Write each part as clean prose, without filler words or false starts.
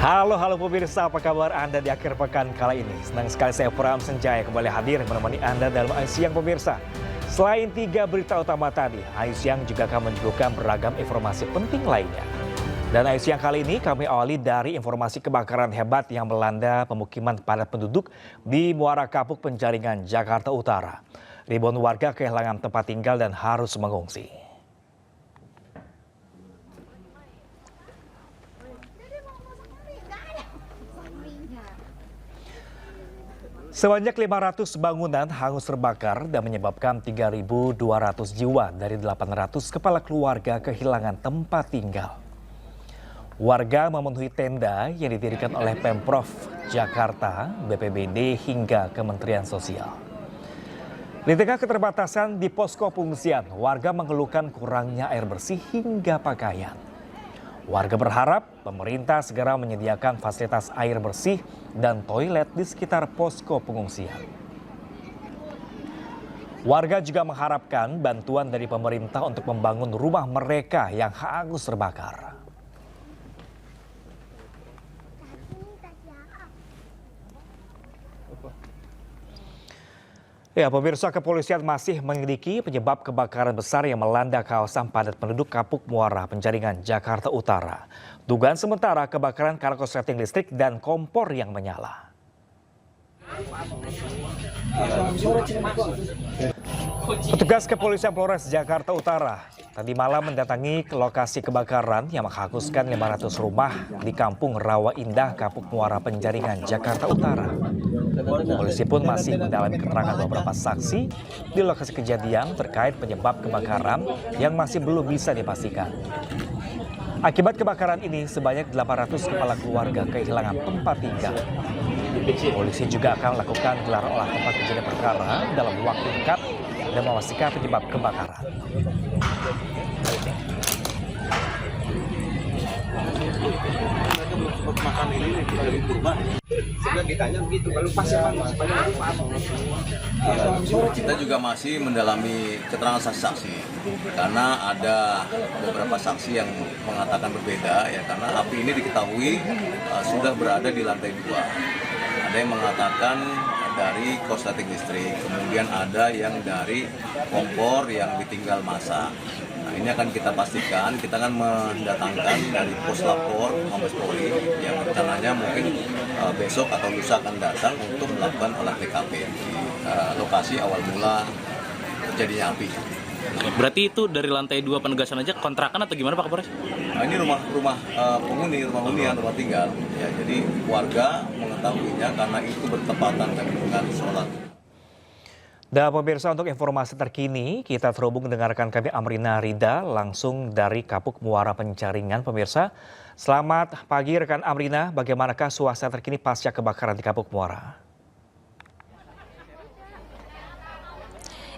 Halo pemirsa, apa kabar Anda di akhir pekan kali ini? Senang sekali saya Pram Senjaya kembali hadir menemani Anda dalam Ayu Siang pemirsa. Selain 3 berita utama tadi, Ayu Siang juga akan menyuguhkan beragam informasi penting lainnya. Dan Ayu Siang kali ini kami awali dari informasi kebakaran hebat yang melanda pemukiman padat penduduk di Muara Kapuk Penjaringan, Jakarta Utara. Ribuan warga kehilangan tempat tinggal dan harus mengungsi. Sebanyak 500 bangunan hangus terbakar dan menyebabkan 3.200 jiwa dari 800 kepala keluarga kehilangan tempat tinggal. Warga memenuhi tenda yang didirikan oleh Pemprov Jakarta, BPBD hingga Kementerian Sosial. Di tengah keterbatasan di posko pengungsian, warga mengeluhkan kurangnya air bersih hingga pakaian. Warga berharap pemerintah segera menyediakan fasilitas air bersih dan toilet di sekitar posko pengungsian. Warga juga mengharapkan bantuan dari pemerintah untuk membangun rumah mereka yang hangus terbakar. Ya, pemirsa, kepolisian masih menyelidiki penyebab kebakaran besar yang melanda kawasan padat penduduk Kapuk Muara Penjaringan, Jakarta Utara. Dugaan sementara kebakaran karena korsleting listrik dan kompor yang menyala. Petugas kepolisian Polres Jakarta Utara tadi malam mendatangi ke lokasi kebakaran yang menghanguskan 500 rumah di Kampung Rawa Indah, Kapuk Muara Penjaringan, Jakarta Utara. Polisi pun masih mendalami keterangan beberapa saksi di lokasi kejadian terkait penyebab kebakaran yang masih belum bisa dipastikan. Akibat kebakaran ini, sebanyak 800 kepala keluarga kehilangan tempat tinggal. Polisi juga akan melakukan gelar olah tempat kejadian perkara dalam waktu dekat dan memastikan penyebab kebakaran. Makan ini dari kurban. Sudah ditanya begitu, kalau pas kita juga masih mendalami keterangan saksi-saksi karena ada beberapa saksi yang mengatakan berbeda ya, karena api ini diketahui sudah berada di lantai 2. Ada yang mengatakan dari korsleting listrik, kemudian ada yang dari kompor yang ditinggal masa. Nah, ini akan kita pastikan, kita akan mendatangkan dari Puslapor Mabes Polri yang rencananya mungkin besok atau lusa akan datang untuk melakukan olah TKP di lokasi awal mula terjadinya api. Berarti itu dari lantai 2 penegasan aja kontrakan atau gimana Pak Kapolres? Nah, ini rumah penghuni, rumah hunian, rumah tinggal. Ya, jadi warga mengetahuinya karena itu bertepatan dengan sholat. Dan pemirsa, untuk informasi terkini, kita terhubung dengan rekan kami Amrina Rida langsung dari Kapuk Muara Penjaringan. Pemirsa, selamat pagi rekan Amrina, bagaimanakah suasana terkini pasca kebakaran di Kapuk Muara?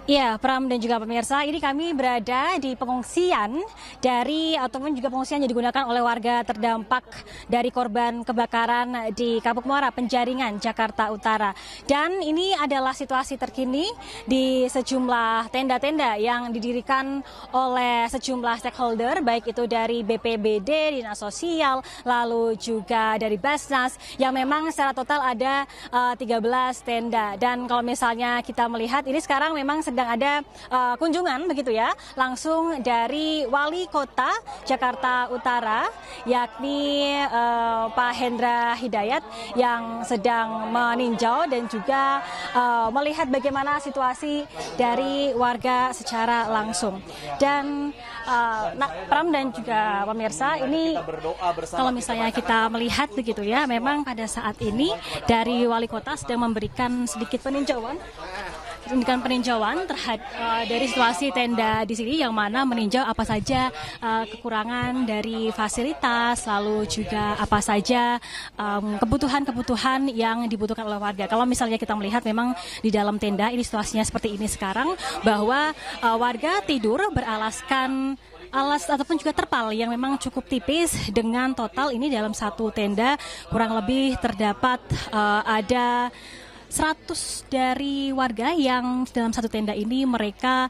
Ya, Pram dan juga pemirsa, ini kami berada di pengungsian ataupun juga pengungsian yang digunakan oleh warga terdampak dari korban kebakaran di Kapuk Muara Penjaringan, Jakarta Utara. Dan ini adalah situasi terkini di sejumlah tenda-tenda yang didirikan oleh sejumlah stakeholder, baik itu dari BPBD, Dinas Sosial, lalu juga dari Basnas, yang memang secara total ada 13 tenda. Dan kalau misalnya kita melihat ini sekarang memang sedang ada kunjungan begitu ya, langsung dari Wali Kota Jakarta Utara, yakni Pak Hendra Hidayat, yang sedang meninjau dan juga melihat bagaimana situasi dari warga secara langsung. Dan Pram dan juga pemirsa, ini kalau misalnya kita melihat begitu ya, memang pada saat ini dari Wali Kota sedang memberikan sedikit peninjauan dari situasi tenda di sini, yang mana meninjau apa saja kekurangan dari fasilitas, lalu juga apa saja kebutuhan-kebutuhan yang dibutuhkan oleh warga. Kalau misalnya kita melihat memang di dalam tenda ini situasinya seperti ini sekarang, bahwa warga tidur beralaskan alas ataupun juga terpal yang memang cukup tipis, dengan total ini dalam satu tenda kurang lebih terdapat ada 100 dari warga yang dalam satu tenda ini mereka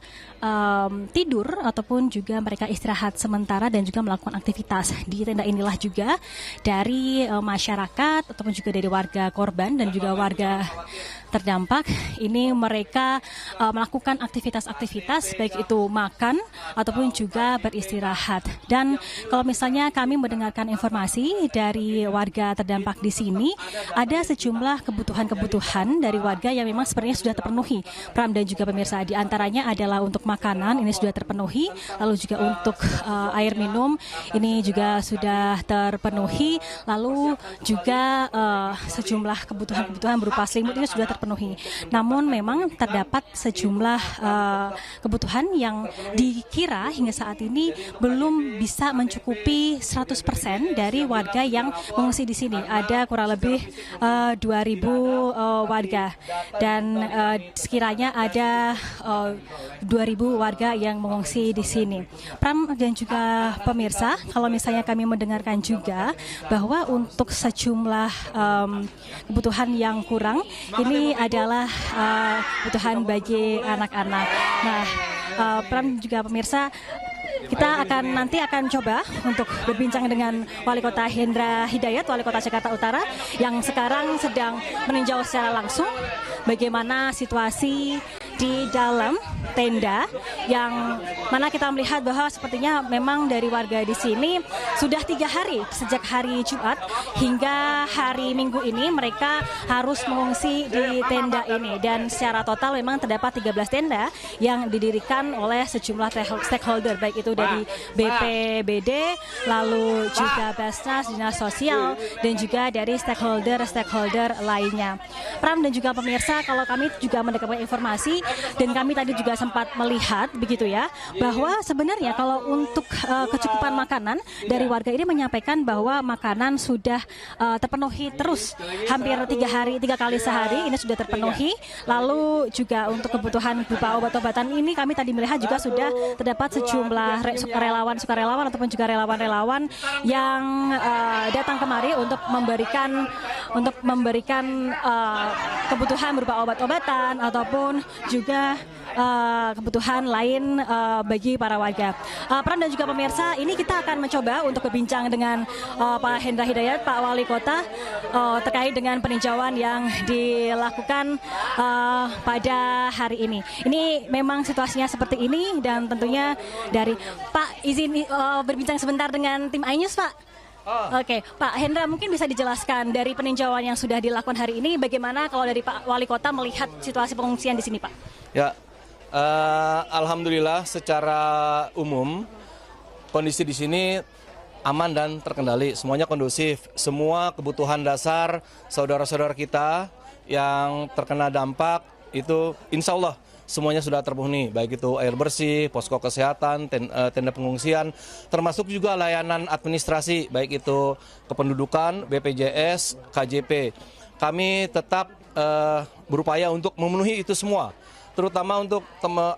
tidur ataupun juga mereka istirahat sementara dan juga melakukan aktivitas. Di tenda inilah juga dari masyarakat ataupun juga dari warga korban dan juga warga terdampak ini mereka melakukan aktivitas-aktivitas baik itu makan ataupun juga beristirahat. Dan kalau misalnya kami mendengarkan informasi dari warga terdampak di sini, ada sejumlah kebutuhan-kebutuhan dari warga yang memang sebenarnya sudah terpenuhi. Pram dan juga pemirsa, di antaranya adalah untuk makanan ini sudah terpenuhi, lalu juga untuk air minum ini juga sudah terpenuhi, lalu juga sejumlah kebutuhan-kebutuhan berupa selimut ini sudah terpenuhi. Namun memang terdapat sejumlah kebutuhan yang dikira hingga saat ini belum bisa mencukupi 100% dari warga yang mengungsi di sini. Ada kurang lebih 2.000 warga dan sekiranya ada 2.000 warga yang mengungsi di sini. Pram dan juga pemirsa, kalau misalnya kami mendengarkan juga bahwa untuk sejumlah kebutuhan yang kurang ini adalah kebutuhan bagi anak-anak. Nah, Pram juga pemirsa, kita nanti akan coba untuk berbincang dengan Wali Kota Hendra Hidayat, Wali Kota Jakarta Utara, yang sekarang sedang meninjau secara langsung bagaimana situasi di dalam tenda, yang mana kita melihat bahwa sepertinya memang dari warga di sini sudah 3 hari sejak hari Jumat hingga hari Minggu ini mereka harus mengungsi di tenda ini, dan secara total memang terdapat 13 tenda yang didirikan oleh sejumlah stakeholder, baik itu dari BPBD, lalu juga Basnas, Dinas Sosial, dan juga dari stakeholder lainnya. Pram dan juga pemirsa, kalau kami juga mendapatkan informasi dan kami tadi juga sempat melihat begitu ya, bahwa sebenarnya kalau untuk kecukupan makanan dari warga ini menyampaikan bahwa makanan sudah terpenuhi terus hampir 3 kali sehari ini sudah terpenuhi. Lalu juga untuk kebutuhan berupa obat-obatan ini kami tadi melihat juga sudah terdapat sejumlah sukarelawan ataupun juga relawan-relawan yang datang kemari untuk memberikan kebutuhan berupa obat-obatan ataupun juga kebutuhan lain bagi para warga. Pram dan juga pemirsa, ini kita akan mencoba untuk berbincang dengan Pak Hendra Hidayat, Pak Wali Kota, terkait dengan peninjauan yang dilakukan pada hari ini. Ini memang situasinya seperti ini, dan tentunya dari Pak izin berbincang sebentar dengan tim iNews, Pak. Oke, Pak Hendra, mungkin bisa dijelaskan dari peninjauan yang sudah dilakukan hari ini, bagaimana kalau dari Pak Wali Kota melihat situasi pengungsian di sini, Pak? Ya, alhamdulillah secara umum kondisi di sini aman dan terkendali, semuanya kondusif. Semua kebutuhan dasar saudara-saudara kita yang terkena dampak itu insya Allah semuanya sudah terpenuhi, baik itu air bersih, posko kesehatan, tenda pengungsian, termasuk juga layanan administrasi, baik itu kependudukan, BPJS, KJP. Kami tetap berupaya untuk memenuhi itu semua, terutama untuk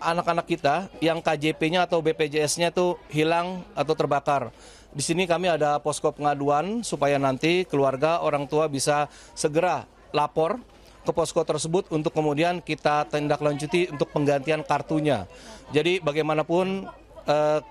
anak-anak kita yang KJP-nya atau BPJS-nya itu hilang atau terbakar. Di sini kami ada posko pengaduan supaya nanti keluarga orang tua bisa segera lapor ke posko tersebut untuk kemudian kita tindak lanjuti untuk penggantian kartunya. Jadi bagaimanapun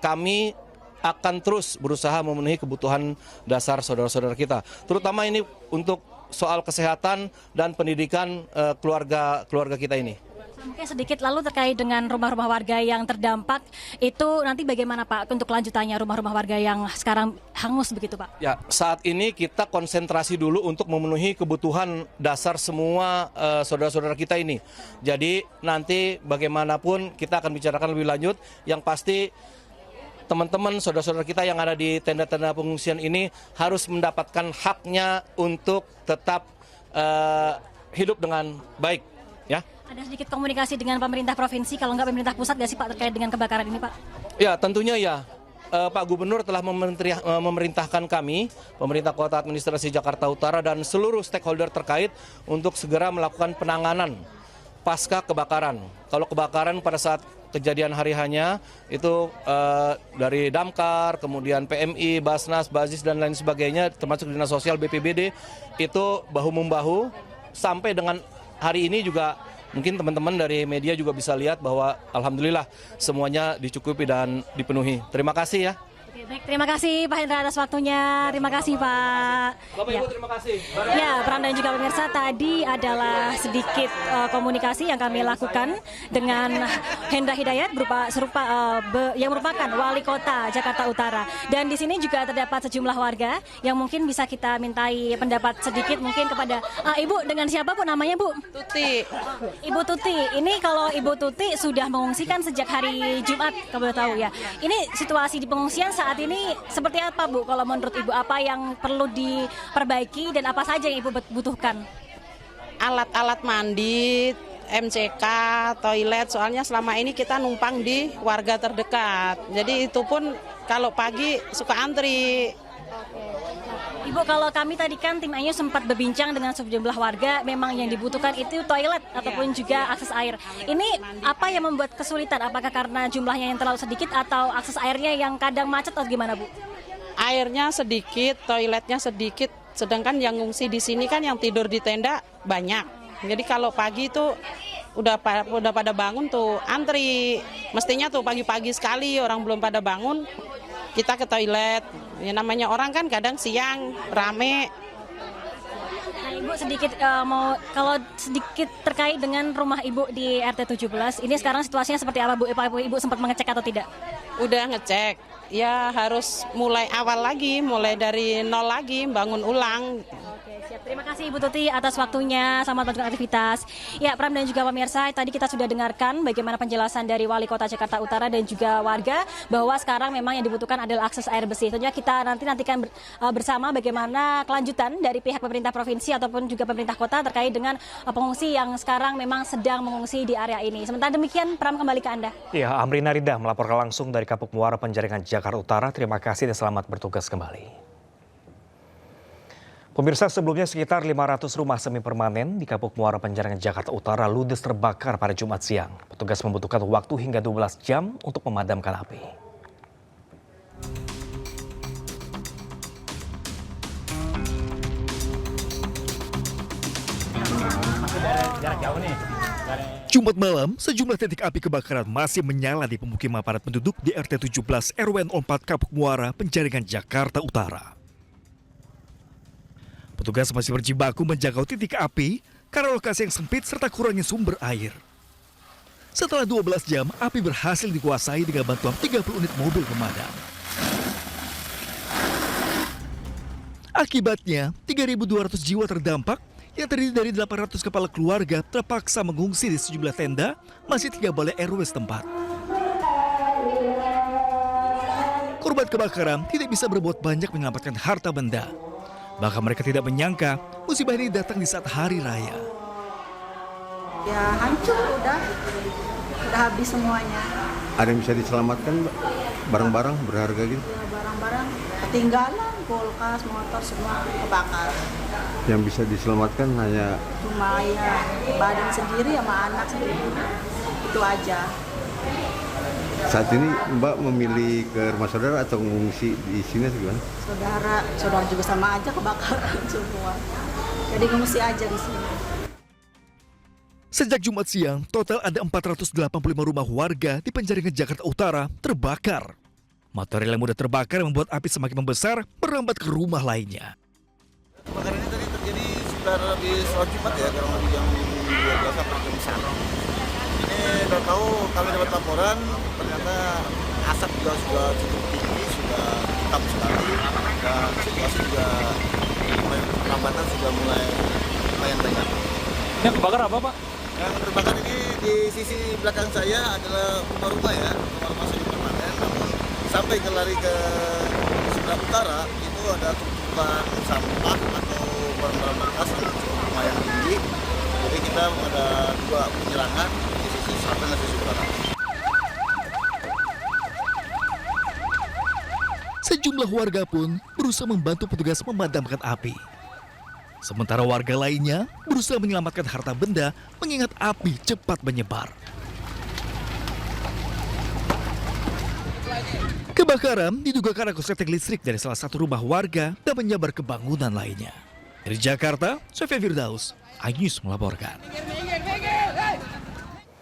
kami akan terus berusaha memenuhi kebutuhan dasar saudara-saudara kita, terutama ini untuk soal kesehatan dan pendidikan keluarga kita ini. Mungkin sedikit lalu terkait dengan rumah-rumah warga yang terdampak itu nanti bagaimana Pak untuk lanjutannya rumah-rumah warga yang sekarang hangus begitu Pak? Ya, saat ini kita konsentrasi dulu untuk memenuhi kebutuhan dasar semua saudara-saudara kita ini. Jadi nanti bagaimanapun kita akan bicarakan lebih lanjut. Yang pasti teman-teman saudara-saudara kita yang ada di tenda-tenda pengungsian ini harus mendapatkan haknya untuk tetap hidup dengan baik, ya. Ada sedikit komunikasi dengan pemerintah provinsi, kalau nggak pemerintah pusat nggak sih Pak terkait dengan kebakaran ini Pak? Ya, tentunya ya. Pak Gubernur telah memerintahkan kami, pemerintah Kota Administrasi Jakarta Utara dan seluruh stakeholder terkait untuk segera melakukan penanganan pasca kebakaran. Kalau kebakaran pada saat kejadian hari hanya itu dari Damkar, kemudian PMI, Basnas, Bazis dan lain sebagainya, termasuk Dinas Sosial, BPBD, itu bahu-membahu sampai dengan hari ini juga mungkin teman-teman dari media juga bisa lihat bahwa alhamdulillah semuanya dicukupi dan dipenuhi. Terima kasih ya. Oke, baik, terima kasih Pak Hendra atas waktunya. Terima kasih Pak. Bapak Ya. Ibu terima kasih. Ya, Pram dan juga pemirsa, tadi adalah sedikit komunikasi yang kami lakukan dengan Hendra Hidayat yang merupakan Wali Kota Jakarta Utara. Dan di sini juga terdapat sejumlah warga yang mungkin bisa kita mintai pendapat sedikit mungkin kepada Ibu, dengan siapa Bu namanya Bu? Tuti. Ibu Tuti. Ini kalau Ibu Tuti sudah mengungsikan sejak hari Jumat, kalau boleh tahu ya. Ini situasi di pengungsian saat ini seperti apa Bu? Kalau menurut Ibu apa yang perlu diperbaiki dan apa saja yang Ibu butuhkan? Alat-alat mandi, MCK, toilet, soalnya selama ini kita numpang di warga terdekat. Jadi itu pun kalau pagi suka antri. Ibu, kalau kami tadi kan tim Ayu sempat berbincang dengan sejumlah warga, memang yang dibutuhkan itu toilet ataupun juga akses air. Ini apa yang membuat kesulitan? Apakah karena jumlahnya yang terlalu sedikit atau akses airnya yang kadang macet atau gimana Bu? Airnya sedikit, toiletnya sedikit, sedangkan yang ngungsi di sini kan yang tidur di tenda banyak. Jadi kalau pagi itu udah pada bangun tuh antri. Mestinya tuh pagi-pagi sekali orang belum pada bangun, kita ke toilet. Ya namanya orang kan kadang siang rame. Nah, Ibu sedikit kalau sedikit terkait dengan rumah Ibu di RT 17, ini sekarang situasinya seperti apa Bu? Ibu sempat mengecek atau tidak? Udah ngecek, ya harus mulai awal lagi, mulai dari nol lagi, bangun ulang. Oke, siap. Terima kasih Ibu Tuti atas waktunya. Selamat melanjutkan aktivitas. Ya, Pram dan juga pemirsa, tadi kita sudah dengarkan bagaimana penjelasan dari Wali Kota Jakarta Utara dan juga warga bahwa sekarang memang yang dibutuhkan adalah akses air bersih. Tentunya kita nantikan bersama bagaimana kelanjutan dari pihak pemerintah provinsi ataupun juga pemerintah kota terkait dengan pengungsi yang sekarang memang sedang mengungsi di area ini. Sementara demikian, Pram kembali ke Anda. Ya, Amrina Rida melaporkan langsung dari Kapuk Muara Penjaringan Jakarta Utara. Terima kasih dan selamat bertugas kembali. Pemirsa, sebelumnya sekitar 500 rumah semi permanen di Kapuk Muara Penjaringan Jakarta Utara ludes terbakar pada Jumat siang. Petugas membutuhkan waktu hingga 12 jam untuk memadamkan api. Jumat malam, sejumlah titik api kebakaran masih menyala di pemukiman padat penduduk di RT 17 RW 04 Kapuk Muara, Penjaringan, Jakarta Utara. Petugas masih berjibaku menjangkau titik api karena lokasi yang sempit serta kurangnya sumber air. Setelah 12 jam, api berhasil dikuasai dengan bantuan 30 unit mobil pemadam. Akibatnya, 3.200 jiwa terdampak yang terdiri dari 800 kepala keluarga terpaksa mengungsi di sejumlah tenda masih 3 balai RW setempat. Korban kebakaran tidak bisa berbuat banyak menyelamatkan harta benda. Bahkan mereka tidak menyangka musibah ini datang di saat hari raya. Ya hancur udah habis semuanya. Ada yang bisa diselamatkan, barang-barang berharga gitu? Ya barang-barang ketinggalan, kulkas, motor semua kebakar. Yang bisa diselamatkan hanya Cuma ya badan sendiri sama anak sendiri, itu aja. saat ini Mbak memilih ke rumah saudara atau mengungsi di sini atau gimana? Saudara juga sama aja kebakaran semua. Jadi ngungsi aja di sini. Sejak Jumat siang, total ada 485 rumah warga di Penjaringan Jakarta Utara terbakar. Material yang mudah terbakar membuat api semakin membesar, merambat ke rumah lainnya. Kebakaran ini tadi terjadi sekitar habis sholat Jumat ya, kurang lebih jam 12 sampai jam 1. Ini udah tahu kami dapat laporan, ternyata asap juga sudah cukup tinggi, sudah hitam sekali, dan situasi juga perlambatan sudah mulai lumayan banyak. Yang kebakar apa Pak? Yang terbakar ini di sisi belakang saya adalah rumah-rumah ya, rumah-rumah semi permanen, namun sampai ke lari ke sebelah utara itu ada tumpukan sampah atau barang-barang bekas yang lumayan tinggi. Jadi kita ada 2 penyerangan di sisi selatan dan sisi utara. Sejumlah warga pun berusaha membantu petugas memadamkan api. Sementara warga lainnya berusaha menyelamatkan harta benda mengingat api cepat menyebar. Kebakaran diduga karena korsleting listrik dari salah satu rumah warga dan menyebar ke bangunan lainnya. Dari Jakarta, Sofyan Firdaus, iNews melaporkan.